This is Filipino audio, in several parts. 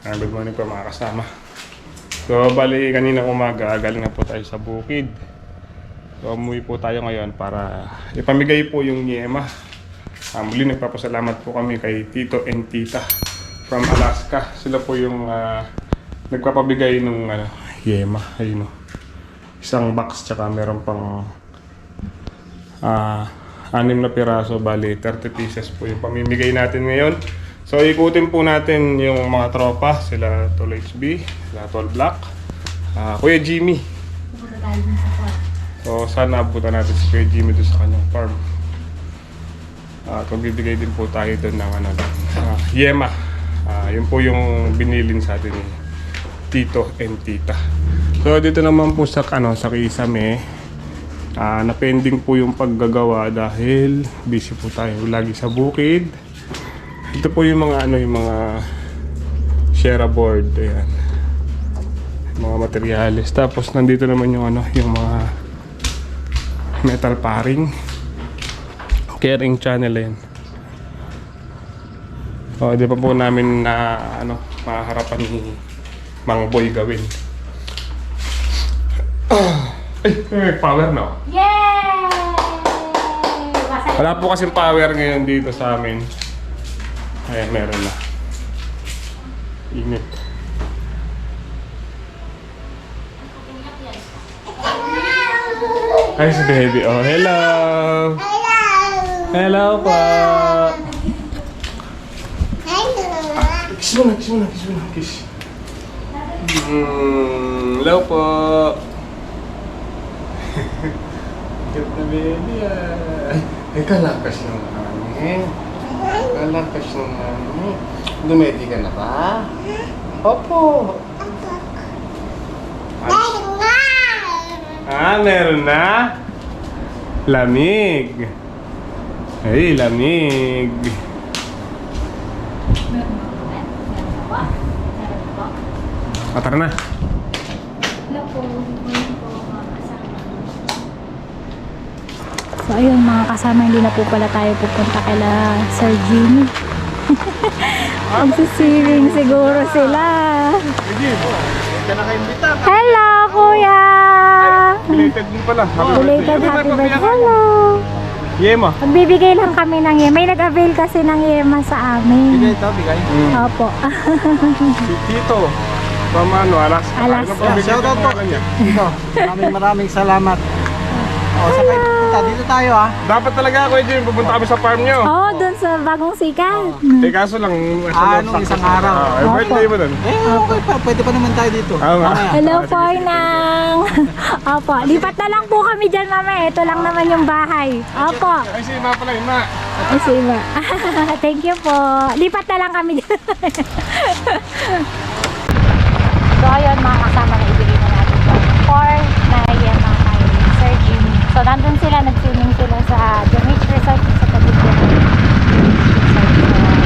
Good morning po mga kasama. So bali kanina umaga galing na po tayo sa bukid. So umuwi po tayo ngayon para ipamigay po yung yema. Muli nagpapasalamat po kami kay Tito and Tita from Alaska. Sila po yung nagpapabigay ng yema. Ayun, isang box tsaka meron pang 6 na piraso, bali 30 pieces po yung pamimigay natin ngayon. So ikutin po natin yung mga tropa, sila Tol HB, sila Tol Black, Kuya Jimmy. So sana abutan natin si Kuya Jimmy doon sa kanyang farm. At magbibigay din po tayo doon ng yema. Yun po yung binilin sa atin ni Tito and Tita. So dito naman po sa sa Kisame, na-pending po yung paggagawa dahil busy po tayo lagi sa bukid. Ito po yung mga yung mga share board, ayan. Mga materyales. Tapos nandito naman yung yung mga metal paring. Carrying channel yan. O, di pa po namin na mahaharapan ni Mang Boy gawin. Ay, power no? Yay! Wala po kasing power ngayon dito sa amin. Ayan, meron na. Init. Ay, si baby. Oh, hello! Hello po! Kiss mo na, kiss mo na, kiss mo na, kiss. Hello po! Cute na baby ay kalakas ng hangin. Kalakas ng hangin. Dumedi ka na ba? Opo. Meron na? Lamig. Ay, lamig. Tara na. So ayun mga kasama, hindi na po pala tayo pupunta kila Sir Jimmy. Magsisiring siguro sila. Hello kuya! Belated din pala. Belated happy birthday. Hello! Yema. Magbibigay lang kami ng yema. May nag-avail kasi ng yema sa amin. Bigay ito, bigay. Opo. Si Tito. From Alaska. Alaska. Shoutout po. Dito. Maraming salamat. Saan kayo pupunta? Dito tayo Dapat talaga ako Jim, pupunta kami sa farm nyo. Oo, doon sa bagong sikat. Kaso lang, nung isang araw. Birthday mo dun? Okay pa. Pwede pa naman tayo dito. Hello po, Inang. Opo, lipat na lang po kami dyan, mama. Ito lang naman yung bahay. Opo. Ay, si Ima pala, Ima. Ay, si Ima. Thank you po. Lipat na lang kami dyan. So, ayun, mga kasama na ibigay na natin dyan. 4 na yema kay Sir Jimmy. So, nandun sila, nag-swimming sila sa Jamich Resort sa Cavite. So,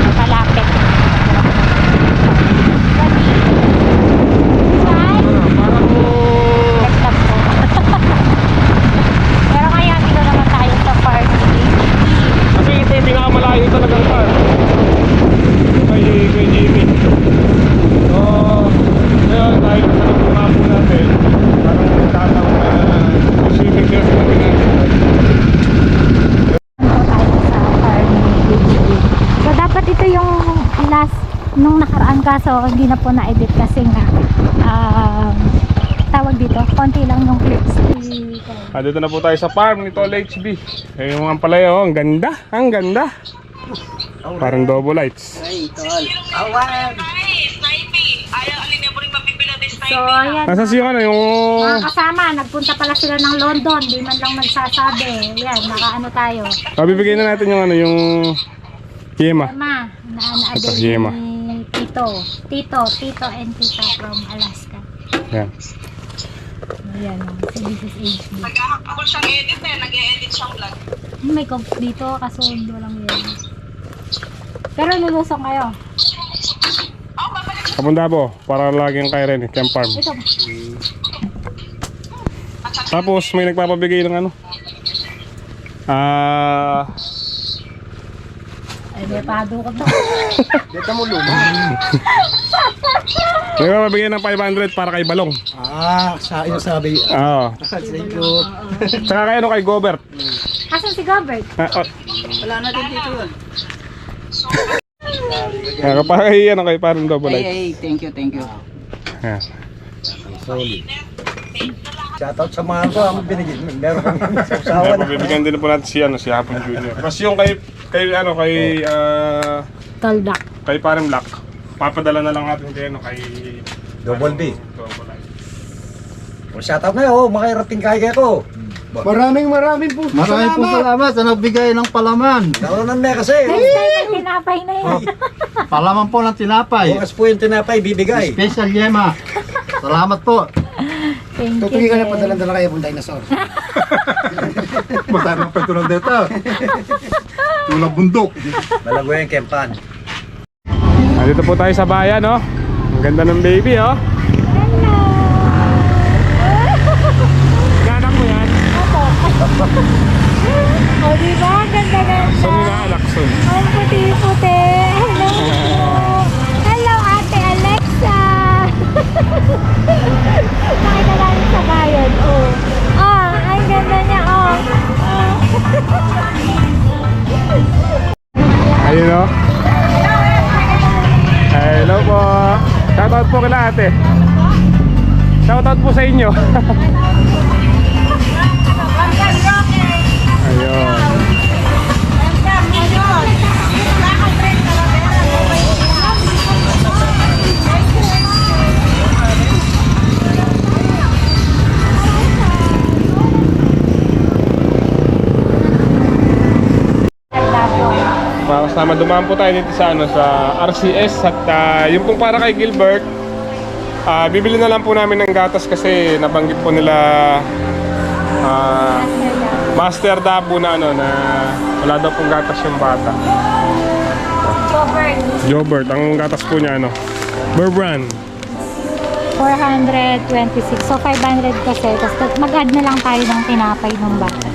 napalapit. Pero ngayon, dito naman tayo sa park. Kasi ito yung pinakamalayo talaga ang farm. Kay Jimmy. So, ngayon tayo sa nagpunga po natin. Parang tatang swimming sila sa natin natin. So dapat ito yung last nung nakaraan, kaso hindi na po na-edit kasi nga tawag dito, konti lang yung clips. Dito na po tayo sa farm ni Tol HB. Yung mga palaya, ang ganda, ang ganda. Parang double lights. Ay, tol. Awan! So ayan, Nasa siya yung... mga kasama, nagpunta pala sila ng London, di man lang nagsasabi. Yan, nakaano tayo. Bibigyan na natin yung yung yema. Yema, Ito, na-avail yema. ni Tito and Tita from Alaska. Yan. Ayan, si Mrs. HB. Nag-aakapol siyang edit nag-e-edit siyang vlog. May coke dito, kaso walang yan. Pero lulusong kayo. Kapunta po, para laging kay Ren, Camp Farm. Ito. Tapos may nagpapabigay ng Ay, may pado ka ba? Dito mo luma. May mabibigay ng 500 para kay Balong. Sa iyo sabi. Oo. Thank you. Tsaka kay ano, kay Gobert. Asan si Gobert? Wala na din dito yun. Para kay ano, kay parang double light. Hey, thank you. Ayan. Solid. Shoutout sa mga ko, ang binigyan. Meron kang Kaya sausawan. pabibigyan din po natin si Hapon Junior. Tapos yung kay Taldak. kay Parang Black, papadala na lang natin kay Double B. Double light. Shoutout na yun, makirating kaya ko. Maraming po salamat sa nagbigay ng palaman. Naunan na kasi. Next time, may tinapay na yan. Palaman po ng tinapay. Bukas po yung tinapay bibigay. Special yema. Salamat po. Thank you. ka na padala kayo pong dinosaur. Masarap pa ito ng dito. Tulang bundok. Malago yung kempan. Dito po tayo sa bayan, no? Ang ganda ng baby, oh. Hello! Ganak mo yan? O, diba? Ganda-ganda. Lakson na, lakson. Ang puti-puti. Hello! Hello, Ate Alexa! Nakita namin sa bayan. Oh. Ang ganda niya. Oh. Ayun, no? Hello po. Shoutout po kila ate. Shoutout po sa inyo. Ayun. Kasama dumaan po tayo dito sa RCS at yung pong para kay Gilbert, bibili na lang po namin ng gatas kasi nabanggit po nila Master Dabo na na wala daw pong gatas yung bata. Jobert, ang gatas po niya Burbrand. 426. So, 500 kasi. Tapos mag-add na lang tayo ng tinapay ng bata.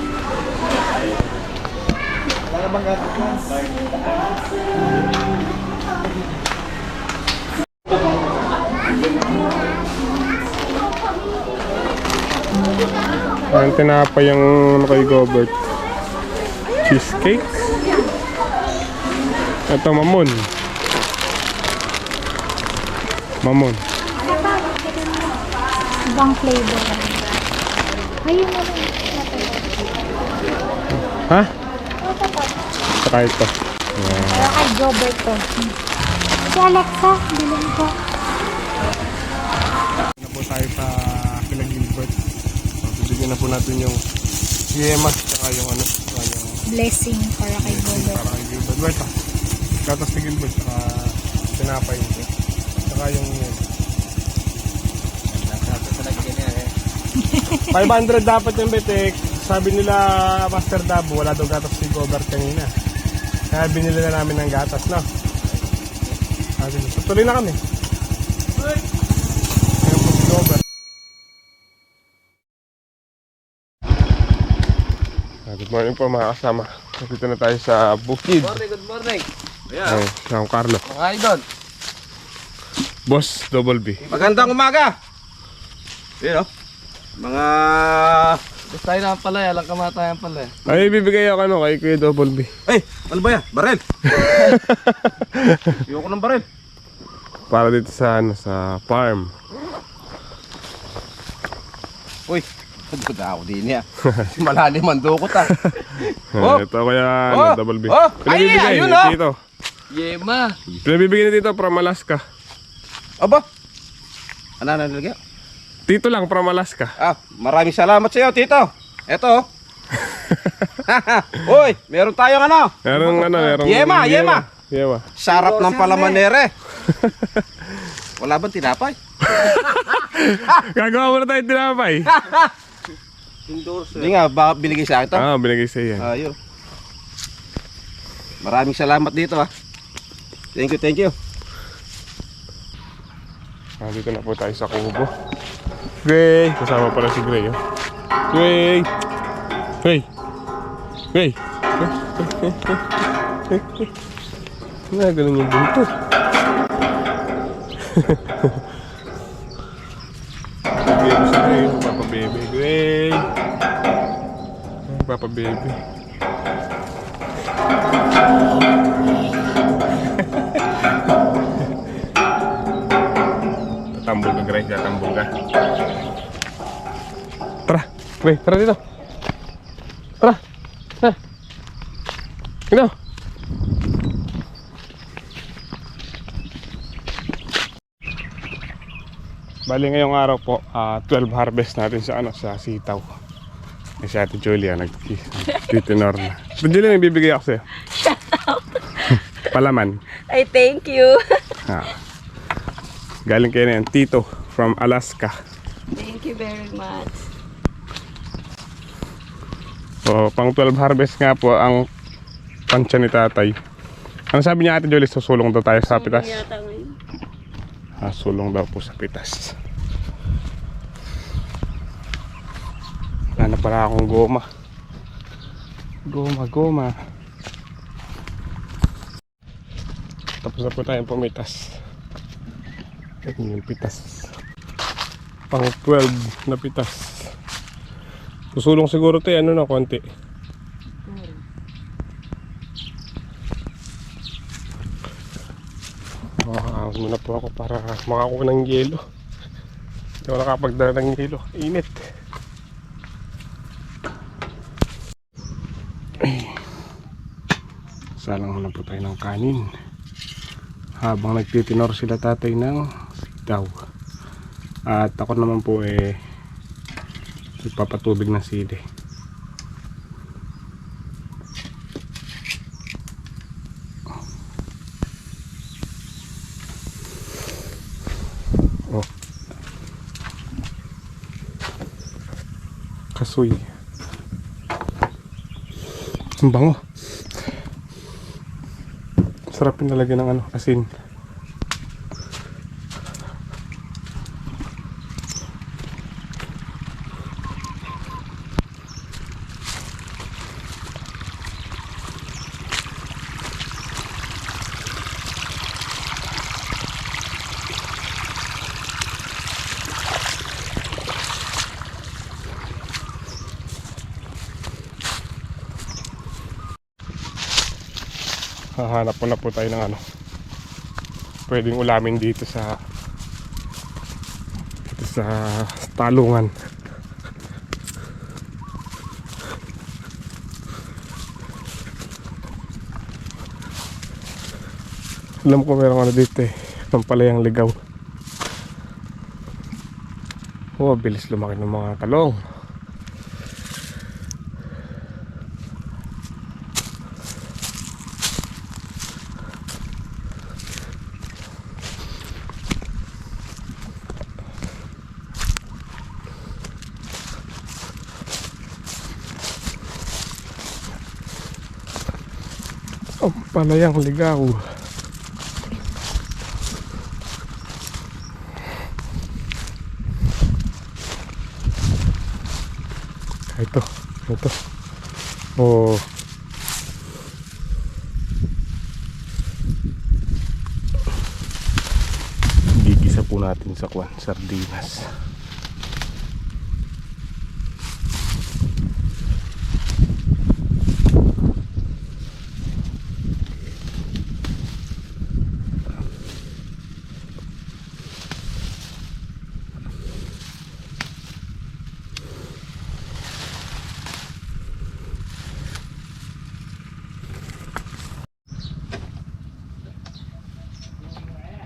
Ang tinapay yung kay Gobert. Cheesecake. Ito, mamon. Mamon. Ibang flavor. Ayun na lang. Ha? Saka ito. Pero kay Gobert to. Si Alexa, bilhin ko. Na po tayo sa kila Gilbert. Bibigyan na po natin yung yema saka yung yung Blessing para kay Gobert. para kay Gilbert. Wait, gatas ni Gilbert saka tinapay ito. Saka yung 500 dapat yung betek. Sabi nila Master Dabo, wala daw gatas si Gobert kanina. Kaya binili na namin ng gatas, no? So, tuloy na kami. Ayan po si Gobert. Good morning po mga kasama. Dito na tayo sa Bukid. Good morning. Ay, San Carlo. Mga idol. Boss Double B. Magandang umaga. Yun mga gusto tayo ng palaya, lang kamatayan palaya. Ay, bibigay ako kay Kuya Double B. Ay, ano ba yan? Barel. Ayoko ng barel. Para dito sa sa farm. Uy, nagkuda ako din niya. Malalim ang dukot Oh. Ito kaya Double B. Oh, Pinabibigay ay, ayun, ni Tito. Yema. Pinabibigay ni Tito from Alaska. Aba. Ano nalagyan? Tito lang from Alaska. Maraming salamat sa iyo, Tito. Eto. Uy, meron tayong Merong Yema. Yema. Sarap ng palamanere. Wala bang tinapay? Gagawa mo na tayo tinapay. Hindi nga, binigay sa akin to. Binigay sa iyo. Ayun. Maraming salamat dito Thank you. Dito na po tayo sa kubo. Gray! Kasama pala si Gray. Gray! Gray! Gray! Ganun yung buntot. Bigay mo sa kayo, Papa Bebe. Great! Papa Bebe. Tatambol ka, Grace. Tatambol ka. Tara! Wait, tara dito. Tara! Tara! Dito! Bali ngayong araw po, 12 harvest natin sa sitaw. Si Ate Julia nag-titinor na. Ate Julia, may bibigay ako sa'yo. Shut up. Palaman. Ay, thank you. Galing kayo na yan. Tito from Alaska. Thank you very much. So, pang 12 harvest nga po ang pansya ni tatay. Ano sabi niya Ate Julia? Susulong daw tayo sa pitas. Yata ngayon. Sulong daw po sa pitas. Wala na pala akong goma. Goma. Tapos na po tayong pumitas. Ito yung pitas. Pang 12 na pitas. Susulong siguro ito na konti. Muna po ako para makakuha ng yelo. Hindi ako nakapagdala ng yelo. Init. Salang muna po tayo ng kanin. Habang nagtitinor sila tatay ng sitaw. At ako naman po nagpapatubig ng sili. Kasoy. Ang bango. Sarap pinalagyan ng asin. Hahanap na po tayo ng pwedeng ulamin dito sa talungan. Alam ko merong dito pampalayang ligaw. Bilis lumaki ng mga talong. Palayang ligaw. Ito. Gigisa po natin sa sardinas.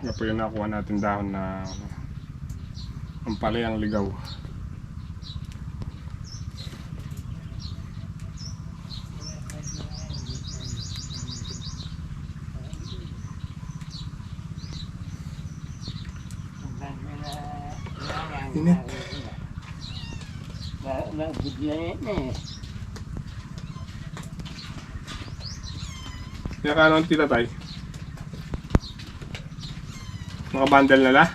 Yan po yung nakuha natin dahon na pampalayang ligaw. Init. Kaya ka anong tinatay? Nakabundle na la?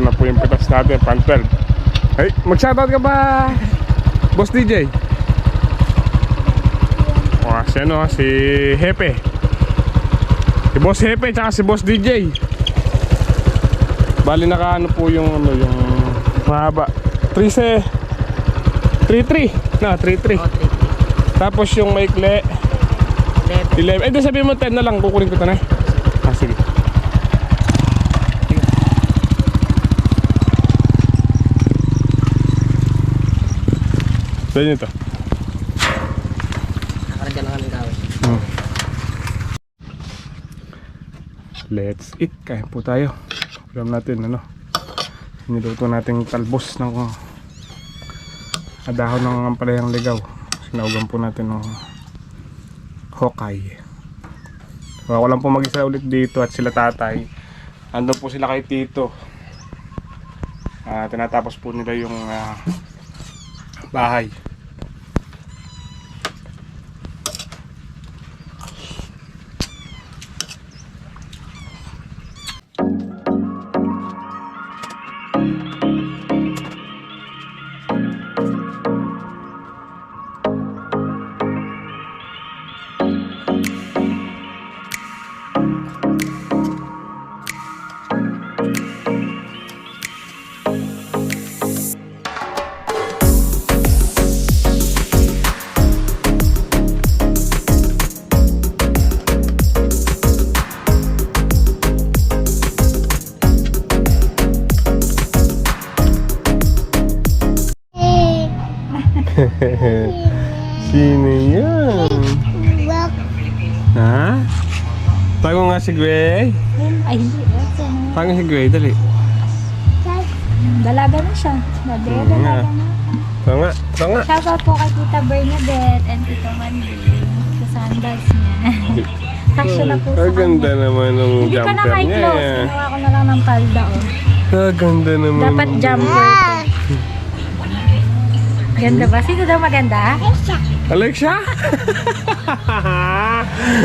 Ito na po yung pitas natin, pan 12. Hey, mag-shoutout ka ba, Boss DJ? O, si ano, si Hepe. Si Boss Hepe, tsaka si Boss DJ. Bali naka ano po yung ano, yung mahaba. 3-3. Na, 3-3. Tapos yung maikli 11. Eh, di sabihin mo 10 na lang, kukunin ko ito na. Ah, sige. Saan ito? Nakaragyan lang ng gawin. Let's eat. Kain po tayo. Alam natin ano, niluto natin talbos ng dahon ng ampalayang ligaw. Sinaugan po natin ng hokay. So, ako lang po mag-isa ulit dito at sila tatay. Andun po sila kay tito. Tinatapos po nila yung bahay. Sino yan? Ha? Tago nga si Gray. Ay, hindi. That's ano. Tago si Gray, dali. Dalaga na siya. Dalaga na. Tanga, tanga. Shoutout po kay Tita Bernadette and Tito Mandy sa sandals niya. Kasya na po sa Ang ganda naman ng Hindi ko na jumper may niya. clothes. Ginawa ko na lang ng palda. Oh. Ang ganda naman. Dapat jumper. Ganda ba? Sino daw maganda? Alexia?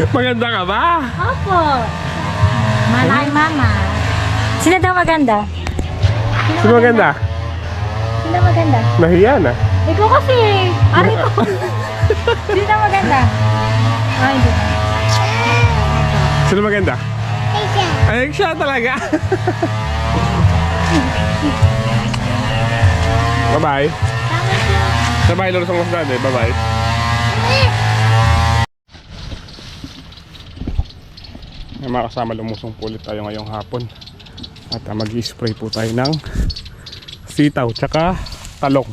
Maganda ka ba? Opo. Malay mama. Sino daw maganda? Sino maganda? Sino maganda? Nahiya na. Ikaw kasi. Ari ko. Sino maganda? Ah, hindi ba? Sino maganda? Alexia talaga. Bye-bye. Bye-bye, Lord Song Dad. Bye-bye. May mga kasama, lumusong po ulit tayo ngayong hapon. At mag-i-spray po tayo ng sitaw tsaka talong.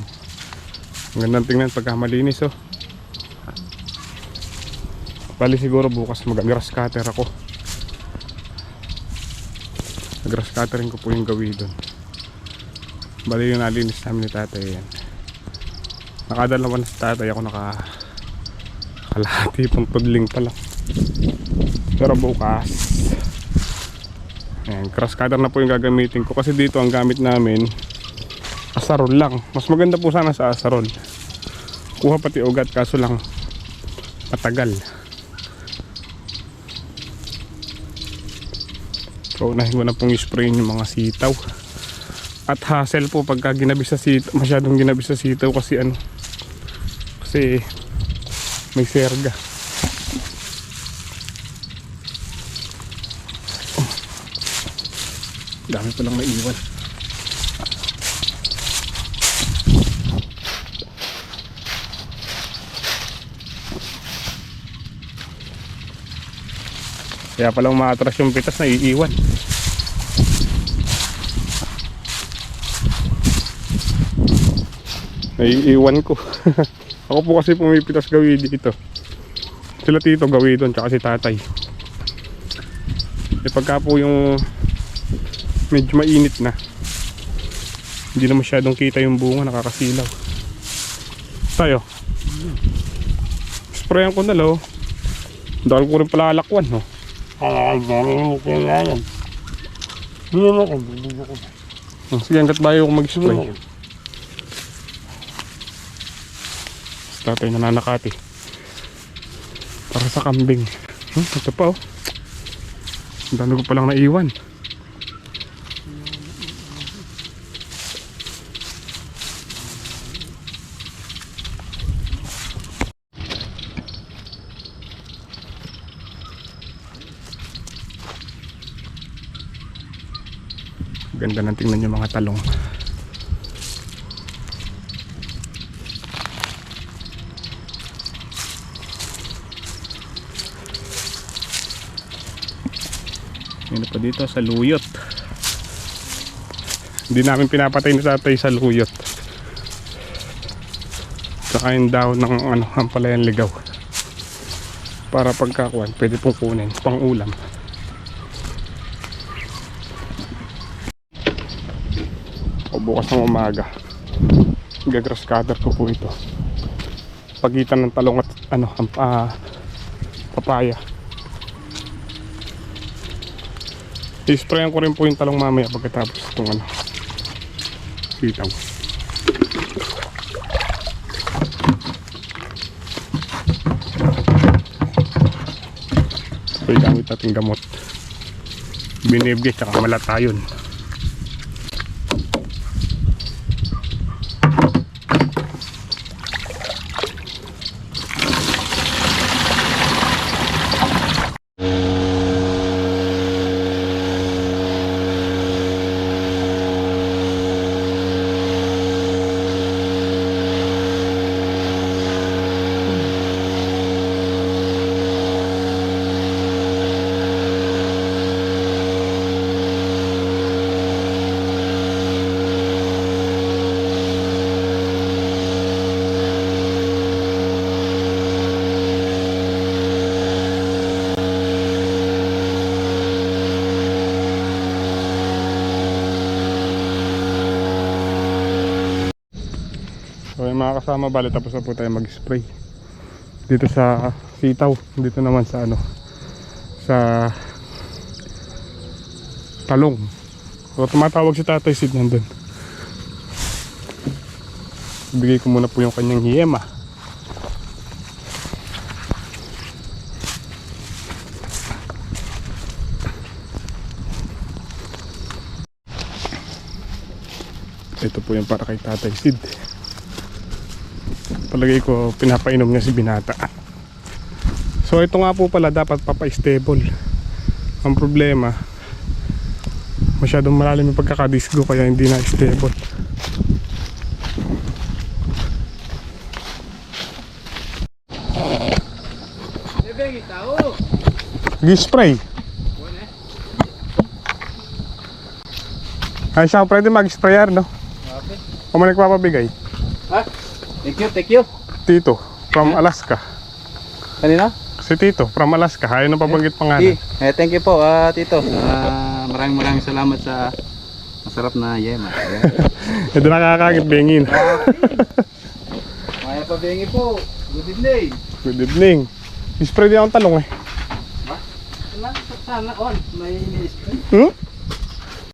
Ang gandang tingnan pagka malinis, oh. Bali siguro bukas mag-grass cutter ako. Grass cutterin ko po yung gawin doon. Bali yung nalinis namin ni tatay yan. Nakadalawa na sa tatay, ako kalahati pang tudling pa lang. Pero bukas ayan, grass cutter na po yung gagamitin ko. Kasi dito ang gamit namin asarol lang. Mas maganda po sana sa asarol. Kuha pati ugat, kaso lang matagal. So unahin ko na pong i-spray yung mga sitaw. At hassle po pagka ginabi sa sitaw, masyadong ginabi sa sitaw kasi ano, kasi may serga. Dami pa lang naiwan. Kaya pala umaatras yung pitas na iiwan. Naiiwan ko. Ako po kasi pumipitas gawi dito. Sila tito gawi doon, tsaka si tatay. E pagka po yung medyo mainit na, hindi na masyadong kita yung bunga, nakakasilaw. Tayo. Sprayan ko na lo. Dahil ko rin pala alakwan, no? Sige, hanggat bayo ko mag-spray. Tatay nananakati para sa kambing. Ito pa, oh. Ang dami ko palang naiwan. Ganda ng tingnan yung mga talong. Ano pa dito sa luyot. Hindi namin pinapatay ni tatay sa luyot. Saka yung daon ng ano, ampalayan ligaw. Para pagkakuan, pwede pong kunin pang ulam. O bukas ng umaga, gagrass cutter ko po ito. Pagitan ng talong at ano, papaya. I-sprayan ko rin po yung talong mamaya pagkatapos itong ano, sitaw. Spray gamit natin gamot. Binibigay tsaka malatayon. So yung mga kasama, bali tapos na po tayo mag-spray dito sa sitaw, dito naman sa ano, sa talong. So tumatawag si Tatay Sid nandun. Ibigay ko muna po yung kanyang hiyema. Ito po yung para kay Tatay Sid. Palagay ko pinapainom niya si Binata. So ito nga po pala dapat papa-stable. Ang problema, masyadong malalim yung pagkakadisgo kaya hindi na stable. Gi-spray. Ay siya pwede mag-sprayer, no? Okay. O man nagpapabigay? Ha? Thank you. Tito from Alaska. Kanina? Si Tito from Alaska. Ayaw na pabanggit pangalan. Thank you po, Tito. Maraming salamat sa masarap na yema. Ito nakakagit bengin. Maya pa bengi po. Good evening. Good evening. Spray din akong talong eh. Sana on, may ini-spray. Hmm?